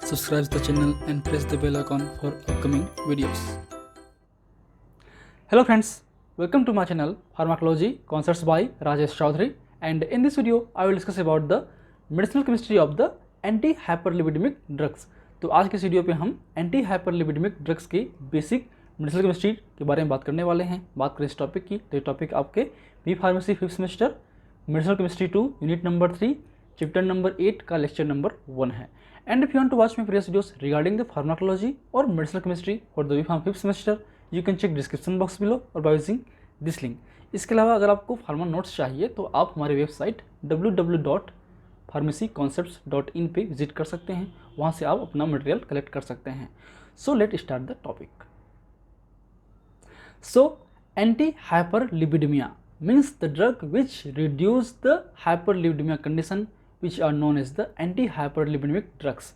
Subscribe the channel and press the bell icon for upcoming videos. Hello friends, welcome to my channel Pharmacology Concepts by Rajesh Chaudhary, and in this video I will discuss about the medicinal chemistry of the anti-hyperlipidemic drugs. तो आज के इस video पे हम anti hyperlipidemic drugs की basic medicinal chemistry के बारे में बात करने वाले हैं। बात करें इस टॉपिक की तो ये टॉपिक आपके B pharmacy 5th semester medicinal chemistry 2 unit number 3 chapter number 8 का लेक्चर नंबर 1 है। And if you want to watch my previous videos regarding the pharmacology or medicinal chemistry for the B.Pharm 5th semester, you can check description box below or by using this link. इसके अलावा अगर आपको pharma notes चाहिए तो आप हमारे website www.pharmacyconcepts.in पे visit कर सकते हैं, वहाँ से आप अपना मटेरियल कलेक्ट कर सकते हैं। So let start the topic. So anti hyperlipidemia means the drug which reduce the hyperlipidemia condition which are known as the anti-hyperlipidemic drugs।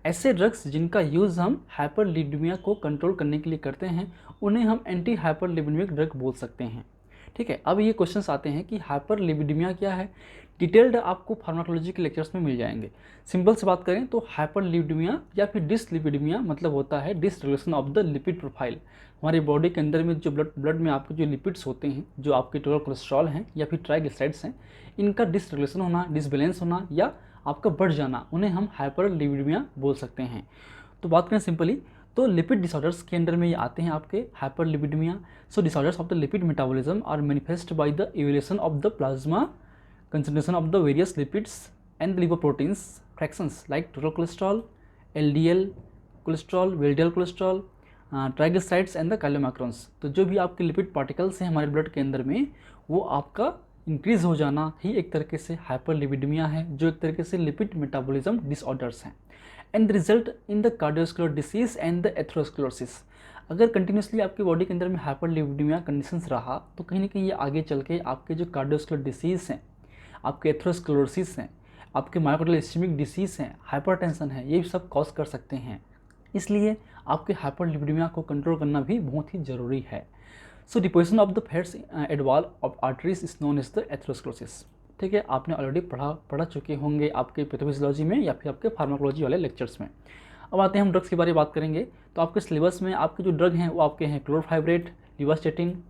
ऐसे ड्रग्स जिनका यूज़ हम हाइपरलिपिडेमिया को कंट्रोल करने के लिए करते हैं उन्हें हम एंटी हाइपरलिपिडेमिक ड्रग बोल सकते हैं। ठीक है, अब ये क्वेश्चंस आते हैं कि हाइपरलिपिडेमिया क्या है। डिटेल्ड आपको फार्माकोलॉजी के लेक्चर्स में मिल जाएंगे। सिंपल से बात करें तो हाइपरलिपिडेमिया या फिर डिसलिपिडेमिया मतलब होता है dysregulation of the lipid profile. हमारी बॉडी के अंदर में जो ब्लड में आपके जो लिपिड्स होते हैं, जो आपके टोटल कोलेस्ट्रॉल हैं या फिर ट्राइग्लिसराइड्स हैं, इनका डिसरेगुलेशन होना, डिसबैलेंस होना या आपका बढ़ जाना, उन्हें हम हाइपरलिपिडेमिया बोल सकते हैं। तो बात करें सिंपली तो लिपिड डिसऑर्डर्स के अंडर में ये आते हैं आपके hyperlipidemia. So disorders of the lipid metabolism are manifest by the evolution of the plasma concentration of the various lipids and the lipoproteins fractions like total cholesterol, LDL cholesterol, VLDL cholesterol, triglycerides and the chylomicrons। तो जो भी आपके lipid particles हैं हमारे blood के अंदर में, वो आपका इंक्रीज हो जाना ही एक तरीके से हाइपरलिपिडेमिया है, जो एक तरीके से लिपिड मेटाबॉलिज्म डिसऑर्डर्स हैं। And result in the cardiovascular disease and the atherosclerosis. अगर कंटिन्यूसली आपकी बॉडी के अंदर में हाइपरलिपिडेमिया कंडीशंस रहा तो कहीं ना कहीं ये आगे चल के आपके जो कार्डियोवैस्कुलर डिसीज हैं, आपके एथेरोस्क्लेरोसिस हैं, आपके मायोकार्डियल इस्केमिक डिसीज़ हैं, हाइपरटेंशन है, ये सब कॉज कर सकते हैं। इसलिए आपके हाइपरलिपिडेमिया को कंट्रोल करना भी बहुत ही ज़रूरी है। So deposition of the fats at wall of arteries is known as the atherosclerosis. ठीक है, आपने ऑलरेडी पढ़ा चुके होंगे आपके पैथोफिजियोलॉजी में या फिर आपके फार्माकोलॉजी वाले लेक्चर्स में। अब आते हैं हम ड्रग्स के बारे में बात करेंगे। तो आपके सिलेबस में आपके जो ड्रग हैं वो आपके हैं क्लोरफाइब्रेट, लिवास्टेटिन,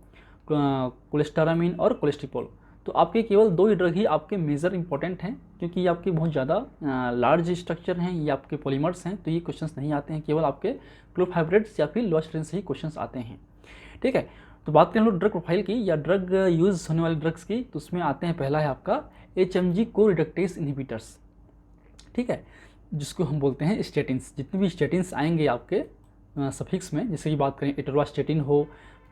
कोलेस्टारामिन और कोलेस्टिपोल। तो आपके केवल 2 ही ड्रग ही आपके मेजर इंपॉर्टेंट हैं, क्योंकि ये आपके बहुत ज़्यादा लार्ज स्ट्रक्चर हैं, ये आपके पॉलीमर्स हैं, तो ये क्वेश्चंस नहीं आते हैं। केवल आपके क्लोरफाइब्रेट्स या फिर लिवास्टेटिन से ही क्वेश्चंस आते हैं। ठीक है, तो बात करें हम लोग ड्रग प्रोफाइल की या ड्रग यूज़ होने वाले ड्रग्स की, तो उसमें आते हैं पहला है आपका HMG को रिडक्टेस इनहिबिटर्स। ठीक है, जिसको हम बोलते हैं स्टेटिन्स। जितने भी स्टेटिन्स आएंगे आपके सफिक्स में, जैसे कि बात करें एटोरवास्टेटिन हो,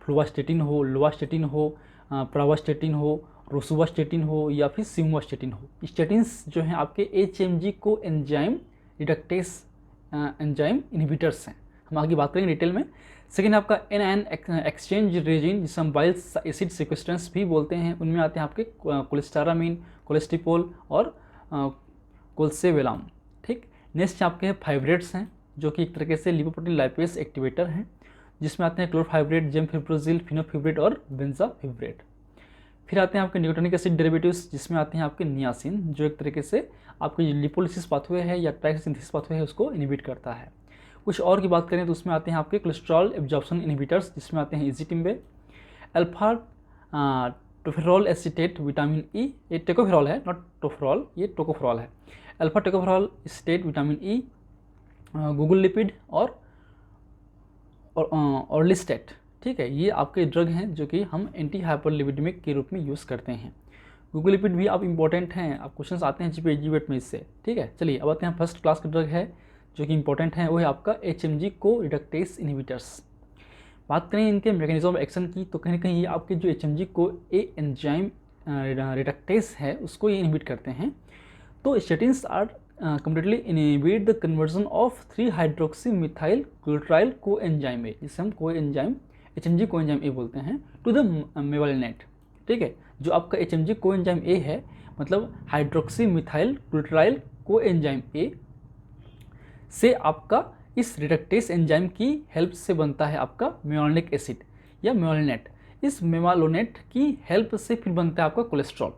फ्लुवास्टेटिन हो, लोवास्टेटिन हो, प्रावास्टेटिन हो, रोसुवास्टेटिन हो या फिर सिमुवास्टेटिन हो, स्टेटिन्स जो हैं आपके HMG को एंजाइम रिडक्टेस एंजाइम इनहिबिटर्स हैं। हम आगे बात करेंगे डिटेल में। सेकेंड आपका एनायन एक्सचेंज रेजिन, जिसे हम बाइल्स एसिड सिक्वेस्ट्रेंस भी बोलते हैं, उनमें आते हैं आपके कोलेस्टारामिन, कोलेस्टिपोल और कोल्सेवेलाम। ठीक, नेक्स्ट आपके हैं फाइब्रेट्स हैं, जो कि एक तरीके से लिपोप्रोटीन लाइपेज एक्टिवेटर हैं, जिसमें आते हैं क्लोरफाइब्रेट, जेमफिब्रोजिल, फिनोफिब्रेट और बेंजाफिब्रेट। फिर आते हैं आपके न्यूक्लियोनिक एसिड डेरिवेटिव्स, जिसमें आते हैं आपके नियासिन, जो एक तरीके से आपके लिपोलिसिस पाथवे है या ट्राइसिंथेसिस पाथवे है उसको इनहिबिट करता है। कुछ और की बात करें तो उसमें आते हैं आपके कोलेस्ट्रॉल एब्जॉर्प्शन इनहिबिटर्स, जिसमें आते हैं इजिटिम्बे, अल्फा टोफेरॉल एसिटेट, विटामिन ई, ये टेकोफेरॉल है, नॉट टोफेरॉल, ये टोकोफेरॉल है, alpha tocopherol acetate, vitamin E, Google lipid और ऑर्लिस्टेट। ठीक है, ये आपके ड्रग हैं जो कि हम एंटी हाइपरलिपिडेमिक के रूप में यूज़ करते हैं। गूगल लिपिड भी आप इंपॉर्टेंट हैं, आप क्वेश्चंस आते हैं GPSG में इससे। ठीक है, चलिए अब आते हैं फर्स्ट क्लास का ड्रग है जो कि इंपॉर्टेंट है, वो है आपका HMG को रिडक्टेस इनहिबिटर्स। बात करें इनके मैकेनिज्म ऑफ एक्शन की तो कहीं ना कहीं ये आपके जो HMG को एंजाइम रिडक्टेस है उसको ये इनहिबिट करते हैं। तो statins are completely inhibit the conversion of 3-hydroxymethyl glutaryl coenzyme A, जिसे हम कोएंजाइम HMG कोएंजाइम A बोलते हैं, टू द मेवालिनेट। ठीक है, जो आपका HMG कोएंजाइम A है मतलब हाइड्रोक्सी मिथाइल ग्लूटाराइल कोएंजाइम A से आपका इस रिडक्टेस एंजाइम की हेल्प से बनता है आपका मेवालिनिक एसिड या मेवालिनेट। इस मेवालोनेट की हेल्प से फिर बनता है आपका कोलेस्ट्रॉल।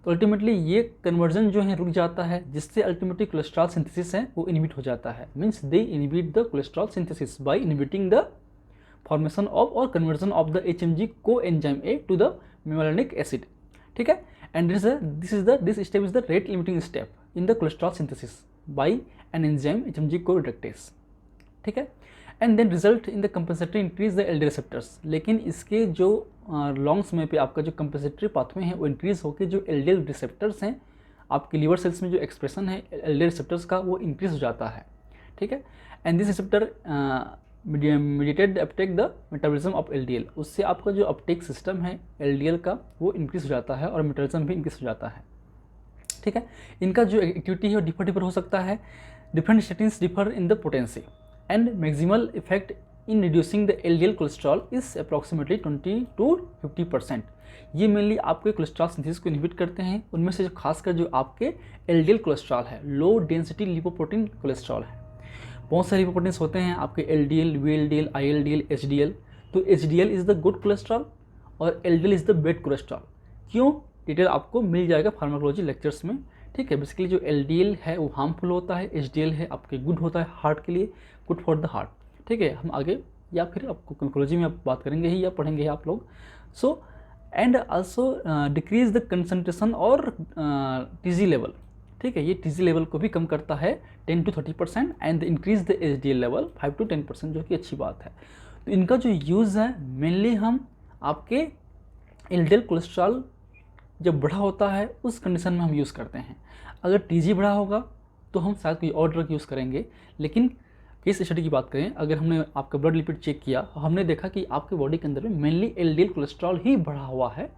तो अल्टीमेटली ये कन्वर्जन जो है रुक जाता है, जिससे अल्टीमेटली कोलेस्ट्रॉल सिंथेसिस है वो इनहिबिट हो जाता है। Means they inhibit the cholesterol synthesis by inhibiting the formation of और conversion of the HMG coenzyme A to the melanic acid. ठीक है, and this step is the rate limiting step in the cholesterol synthesis by an enzyme HMG coreductase. ठीक है, and then result in the compensatory increase the LDL receptors. लेकिन इसके जो long समय पे आपका जो कंपनसेटरी पाथवे है वो इंक्रीज होकर जो LDL रिसेप्टर्स हैं आपके लीवर सेल्स में जो एक्सप्रेशन है LDL रिसेप्टर्स का वो इंक्रीज हो जाता है। ठीक है, and this receptor mediated Uptake the metabolism of LDL। उससे आपका जो अपटेक सिस्टम है LDL का वो इंक्रीज हो जाता है और मेटाबॉलिज्म भी इंक्रीज हो जाता है। ठीक है, इनका जो एक्टिविटी है वो डिफर हो सकता है। Different statins differ in the potency and maximal effect in reducing the LDL cholesterol is approximately 20 to 50%। ये मेनली आपके कोलेस्ट्रॉल सिंथेसिस को इनहिबिट करते हैं। उनमें से जो खासकर जो आपके LDL कोलेस्ट्रॉल है, लो डेंसिटी लिपोप्रोटीन कोलेस्ट्रॉल है। बहुत सारे लिपोप्रोटीन्स होते हैं आपके LDL, VLDL, ILDL, HDL। तो HDL is the good cholesterol और LDL is the bad cholesterol. क्यों, डिटेल आपको मिल जाएगा फार्माकोलॉजी लेक्चर्स में। ठीक है, बेसिकली जो LDL है वो हार्मफुल होता है, HDL है आपके गुड होता है हार्ट के लिए, गुड फॉर द हार्ट। ठीक है, हम आगे या फिर आपको फार्माकोलॉजी में आप बात करेंगे ही या पढ़ेंगे ही आप लोग। So and also decrease the concentration और TG लेवल। ठीक है, ये TG लेवल को भी कम करता है 10 to 30% and increase the HDL level 5 to 10%, जो कि अच्छी बात है। तो इनका जो यूज़ है मेनली हम आपके LDL कोलेस्ट्रॉल जब बढ़ा होता है उस कंडीशन में हम यूज़ करते हैं। अगर TG बढ़ा होगा तो हम शायद कोई और ड्रग यूज़ करेंगे। लेकिन केस स्टडी की बात करें, अगर हमने आपका ब्लड लिपिड चेक किया और हमने देखा कि आपके बॉडी के अंदर में मेनली LDL कोलेस्ट्रॉल ही बढ़ा हुआ है,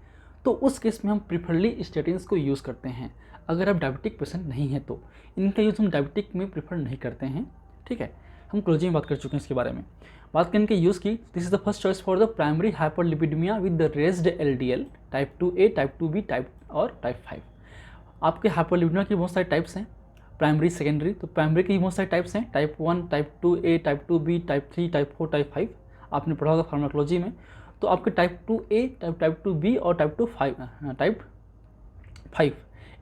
तो उस केस में हम प्रिफरली स्टेटिन्स को यूज़ करते हैं। अगर आप डायबिटिक पेशेंट नहीं है तो इनका यूज़ हम डायबिटिक में प्रीफर नहीं करते हैं। ठीक है, हम क्लोजी में बात कर चुके हैं इसके बारे में। बात करें इनके यूज़ की, this is the first choice for the primary hyperlipidemia with the raised LDL type 2A, type 2B, type और टाइप 5। आपके हाइपरलिपिडेमिया की बहुत सारे टाइप्स हैं, प्राइमरी सेकेंडरी। तो प्राइमरी के बहुत सारे टाइप्स हैं, type 1, type 2A, type 2B, type 3, type 4, type 5। आपने पढ़ा होगा फार्माकोलॉजी में। तो आपके टाइप 2A, टाइप 2B और टाइप 5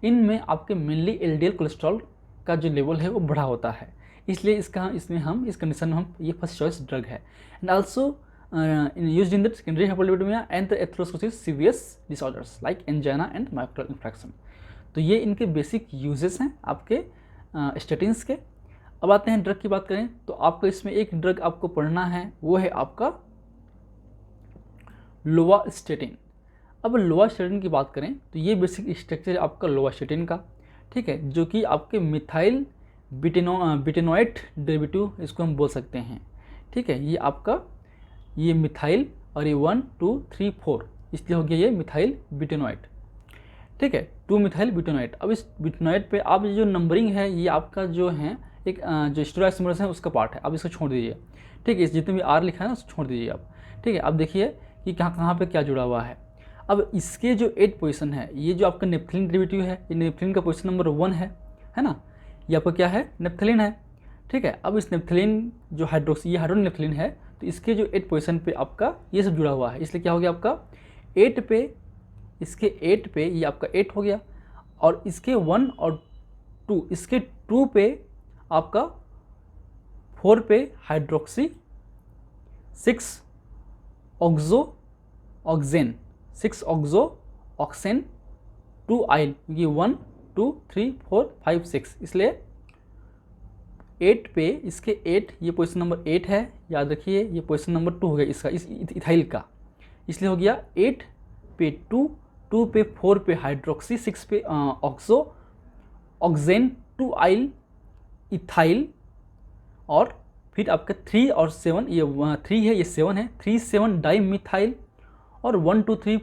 इनमें आपके मेनली LDL कोलेस्ट्रॉल का जो लेवल है वो बढ़ा होता है। इसलिए इसमें हम इस कंडीशन में हम ये फर्स्ट चॉइस ड्रग है। And also used in the secondary hyperlipidemia and the atherosclerosis सीवियस disorders like angina and myocardial infection. तो ये इनके बेसिक यूजेस हैं आपके स्टेटिन्स के। अब आते हैं ड्रग की बात करें तो आपको इसमें एक ड्रग आपको पढ़ना है, वो है आपका लोवास्टेटिन। अब लोवास्टेटिन की बात करें तो ये बेसिक स्ट्रक्चर है आपका लोवास्टेटिन का। ठीक है, जो कि आपके मिथाइल बिटेनोएट डेरिवेटिव इसको हम बोल सकते हैं। ठीक है, ये आपका ये मिथाइल और ये 1, 2, 3, 4 इसलिए हो गया ये मिथाइल बिटेनोएट। ठीक है, 2 मिथाइल बिटेनोएट। अब इस बिटेनोएट पे आप जो नंबरिंग है ये आपका जो है एक जो स्टेरॉइड है उसका पार्ट है, आप इसको छोड़ दीजिए। ठीक है, इस जितने भी R लिखा है ना उसको छोड़ दीजिए आप। ठीक है, अब देखिए कि कहाँ पे क्या जुड़ा हुआ है। अब इसके जो 8 पोजीशन है, ये जो आपका नेप्थलीन डेरिवेटिव है, ये नेप्थलीन का पोजीशन नंबर 1 है ना, ये आपका क्या है, नेप्थलीन है। ठीक है, अब इस नेप्थलीन जो हाइड्रोक्सी ये हाइड्रोनेप्थलीन है, तो इसके जो 8 पोजीशन पे आपका ये सब जुड़ा हुआ है, इसलिए क्या हो गया आपका 8 पे, इसके 8 पे ये आपका 8 हो गया, और इसके 1 और 2, इसके 2 पे आपका 4 पे हाइड्रोक्सी, 6 ऑक्सो ऑक्सेन, 6 ऑक्सो ऑक्सेन, 2 आइल, ये 1, 2, 3, 4, 5, 6, इसलिए 8 पे इसके 8, ये पोजीशन नंबर 8 है, याद रखिए ये पोजीशन नंबर 2 हो गया इसका, इस इथाइल का, इसलिए हो गया 8 पे 2, 2 पे 4 पे हाइड्रोक्सी, 6 पे ऑक्सो ऑक्सेन, 2 आइल इथाइल, और फिर आपका 3 और 7, ये 3 है ये 7 है, 3, 7 डाई मिथाइल, और 1, 2, 3,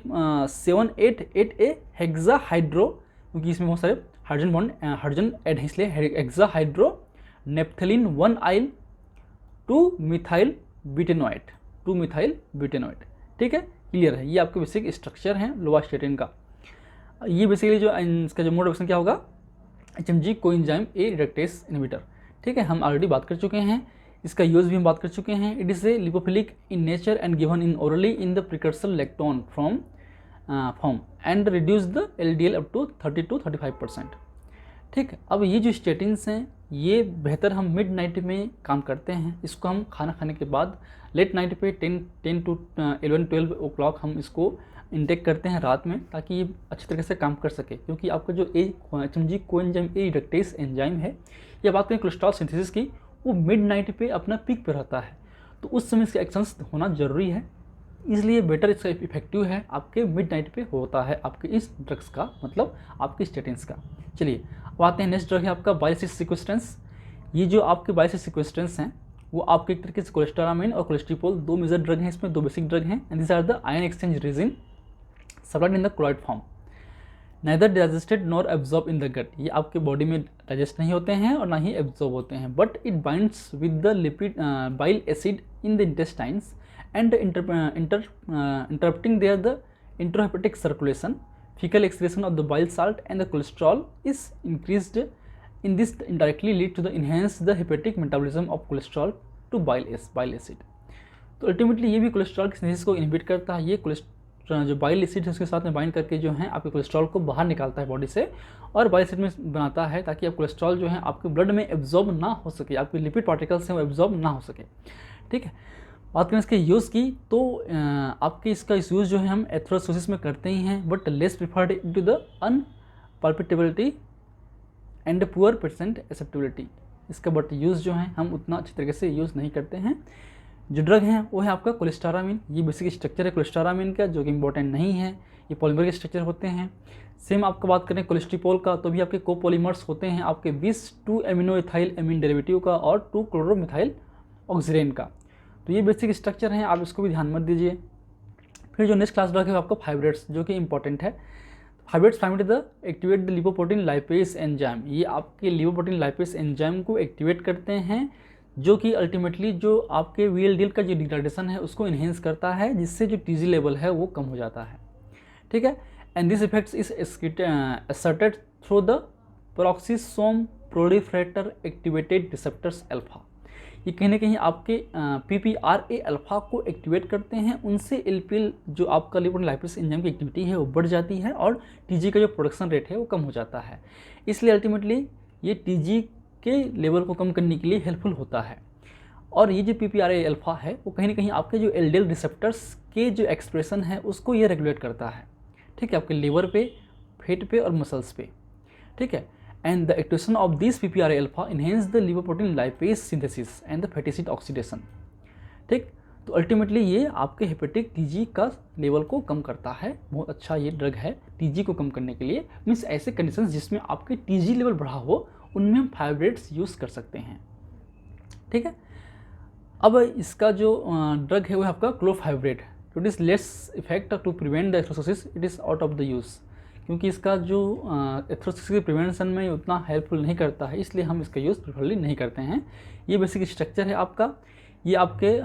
7, 8, 8A हेक्सा हाइड्रो, क्योंकि इसमें बहुत सारे हाइड्रोजन ऐड है इसलिए हेक्सा हाइड्रो नेप्थलीन 1 आइल 2 मिथाइल बिटेनोएट, 2 मिथाइल बिटेनोएट। ठीक है, क्लियर है, ये आपके बेसिक स्ट्रक्चर हैं लोवास्टेटिन का। ये बेसिकली जो इसका जो मोड ऑफ एक्शन क्या होगा, HMG coenzyme A reductase inhibitor. ठीक है, हम ऑलरेडी बात कर चुके हैं, इसका यूज़ भी हम बात कर चुके हैं। It is a lipophilic in nature and given in orally in the precursor lactone from form and reduce the LDL up to 30 to 35%। ठीक है, अब ये जो स्टेटिन्स हैं ये बेहतर हम मिड नाइट में काम करते हैं। इसको हम खाना खाने के बाद लेट नाइट पे 10 to 11-12 ओ क्लॉक हम इसको इंटेक करते हैं रात में, ताकि ये अच्छी तरीके से काम कर सके। क्योंकि आपका जो HMG coenzyme A reductase enzyme है, या बात करें कोलेस्ट्रॉल सिंथेसिस की, वो मिड नाइट पे अपना पीक पे रहता है, तो उस समय इसका एक्शंस होना ज़रूरी है। इसलिए बेटर इसका इफेक्टिव है आपके मिड नाइट पे होता है आपके इस ड्रग्स का, मतलब आपके स्टेटिन्स का। चलिए अब आते हैं नेक्स्ट ड्रग है आपका बायसिस सिक्वेस्टेंस। ये जो आपके बायसिस सिक्वेस्टेंस हैं वो आपके एक तरीके से कोलेस्टारामाइन और कोलेस्ट्रिपोल दो मेजर ड्रग हैं, इसमें दो बेसिक ड्रग हैं, and this are the ion exchange resin supplied in the chloride form, neither digested nor absorb in the gut. ये आपके बॉडी में डाइजेस्ट नहीं होते हैं और ना ही एब्जॉर्ब होते हैं, but it binds with the lipid bile acid in the intestines and interrupting there the intrahepatic circulation, fecal excretion of the bile salt and the cholesterol is increased in this indirectly lead to the enhance the hepatic metabolism of cholesterol to bile acid। तो ultimately ये भी cholesterol की synthesis को inhibit करता है। ये cholesterol जो bile acid है उसके साथ में बाइंड करके जो है आपके कोलेस्ट्रॉल को बाहर निकालता है बॉडी से और बाइल एसिड में बनाता है, ताकि आप कोलेस्ट्रॉल जो है आपके ब्लड में एब्जॉर्ब ना हो सके, आपके लिपिड पार्टिकल्स हैं वो एब्जॉर्ब ना हो सके। ठीक है, बात करें इसके यूज़ की तो आपके इसका इस यूज़ जो है हम एथेरोस्क्लेरोसिस में करते ही हैं, but less preferred to the unpalatability and poor patient acceptability. इसका बट यूज़ जो है हम उतना अच्छी तरीके से यूज़ नहीं करते हैं। जो ड्रग हैं वो है आपका कोलेस्टारामिन। ये बेसिक स्ट्रक्चर है कोलेस्टारामिन का, जो कि इंपॉर्टेंट नहीं है, ये पॉलीमर के स्ट्रक्चर होते हैं। सेम आपको बात करें कोलेस्ट्रिपोल का, तो भी आपके कोपोलीमर्स होते हैं आपके 2 एमिनो इथाइल एमीन डेरिवेटिव का और 2 क्लोरोमिथाइल ऑक्सीडेन का। तो ये बेसिक स्ट्रक्चर हैं, आप इसको भी ध्यान मत दीजिए। फिर जो नेक्स्ट क्लास ड्रग है आपका फाइब्रेट्स, जो कि इंपॉर्टेंट है। Fibrates primary the activate the lipoprotein lipase enzyme. ये आपके लिपोप्रोटीन लाइपेज एंजाइम को एक्टिवेट करते हैं, जो कि अल्टीमेटली जो आपके VLDL का जो डिग्रेडेशन है उसको इन्हेंस करता है, जिससे जो TG लेवल है वो कम हो जाता है। ठीक है, and this effects is asserted through the peroxisome proliferator activated receptors alpha. ये कहीं ना कहीं आपके PPRA अल्फा को एक्टिवेट करते हैं, उनसे LPL जो आपका लिपोप्रोटीन लाइपेज एंजाइम की एक्टिविटी है वो बढ़ जाती है और TG का जो प्रोडक्शन रेट है वो कम हो जाता है। इसलिए अल्टीमेटली ये TG के लेवल को कम करने के लिए हेल्पफुल होता है। और ये जो PPRA अल्फा है वो कहीं ना कहीं आपके जो LDL रिसेप्टर्स के जो एक्सप्रेशन है उसको ये रेगुलेट करता है। ठीक है, आपके लिवर पे, फेट पे और मसल्स पे। ठीक है, and the activation of these PPRA alpha enhance the lipoprotein lipase synthesis and the fatty acid oxidation। ठीक, तो अल्टीमेटली ये आपके हेपेटिक TG का लेवल को कम करता है। बहुत अच्छा ये ड्रग है TG को कम करने के लिए। मीन्स ऐसे कंडीशंस जिसमें आपके TG लेवल बढ़ा हो उनमें हम फाइब्रेट्स यूज़ कर सकते हैं। ठीक है, अब इसका जो ड्रग है वो है आपका clofibrate. It is less effect to prevent the atherosclerosis, it is out of the use. क्योंकि इसका जो एथेरोस्क्लेरोसिस के प्रिवेंशन में उतना हेल्पफुल नहीं करता है, इसलिए हम इसका यूज़ प्रिफरली नहीं करते हैं। ये बेसिक स्ट्रक्चर है आपका, ये आपके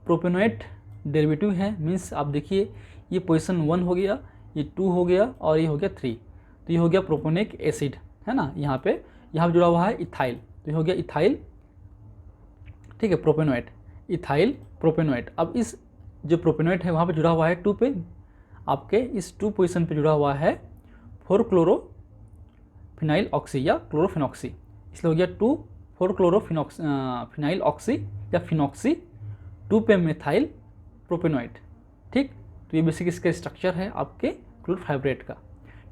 प्रोपेनोएट डेरिवेटिव है। मीन्स आप देखिए ये पोजीशन 1 हो गया, ये 2 हो गया और ये हो गया 3। तो ये हो गया प्रोपेनिक एसिड, है ना। यहाँ पे जुड़ा हुआ है इथाइल, तो ये हो गया इथाइल। ठीक है, प्रोपेनोएट, इथाइल प्रोपेनोएट। अब इस जो प्रोपेनोएट है वहाँ पे जुड़ा हुआ है 2 पे, आपके इस 2 पोजीशन पे जुड़ा हुआ है 4-क्लोरोफिनाइल ऑक्सी या क्लोरोफिनॉक्सी, इसलिए हो गया 2,4-क्लोरोफिनाइल ऑक्सी या फिनॉक्सी, 2 पे मेथाइल प्रोपेनोएट। ठीक, तो ये बेसिक इसका स्ट्रक्चर है आपके क्लोरोफाइब्रेट का।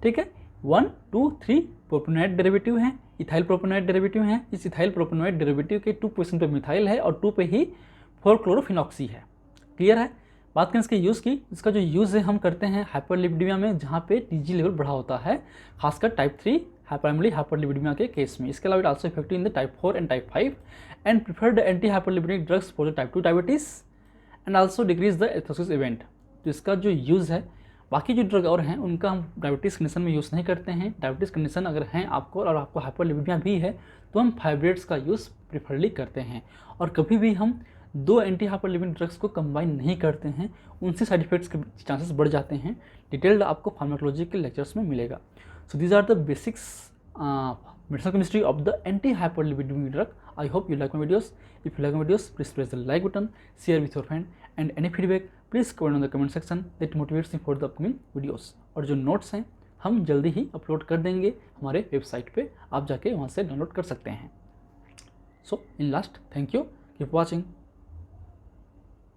ठीक है, 1, 2, 3 प्रोपेनोएट डेरिवेटिव हैं, इथाइल प्रोपेनोएट डेरिवेटिव हैं। इस इथाइल प्रोपेनोएट डेरिवेटिव के 2 पोजीशन पे मिथाइल है और 2 पे ही 4-क्लोरोफिनॉक्सी है। क्लियर है। बात करें इसके यूज़ की, इसका जो यूज़ है हम करते हैं हाइपरलिपिडेमिया में, जहाँ पे TG लेवल बढ़ा होता है, खासकर टाइप 3 प्राइमरी हाइपरलिपिडेमिया के केस में। इसके अलावा it also effective in the type 4 and type 5 and preferred anti hyperlipidemic drugs for the type 2 diabetes and also decrease the atherosclerosis event. तो इसका जो यूज़ है, बाकी जो ड्रग और हैं उनका हम डायबिटीज़ कंडीशन में यूज़ नहीं करते हैं। डायबिटीज़ कंडीशन अगर हैं आपको और आपको हाइपरलिपिडेमिया भी है तो हम फाइब्रेट्स का यूज़ प्रिफरली करते हैं। और कभी भी हम 2 एंटी हाइपरलिपिडेमिक ड्रग्स को कंबाइन नहीं करते हैं, उनसे साइड इफेक्ट्स के चांसेस बढ़ जाते हैं। डिटेल्ड आपको फार्माकोलॉजी के लेक्चर्स में मिलेगा। So these are the basics medicinal chemistry of the anti-hyperlipidemic drug. I hope you like my videos. If you like my videos, please press the like button, share with your friend, and any feedback please comment on the comment section, that motivates me for the upcoming videos. और जो notes हैं हम जल्दी ही upload कर देंगे हमारे website पे, आप जाके वहाँ से डाउनलोड कर सकते हैं। So in last, thank you, keep watching.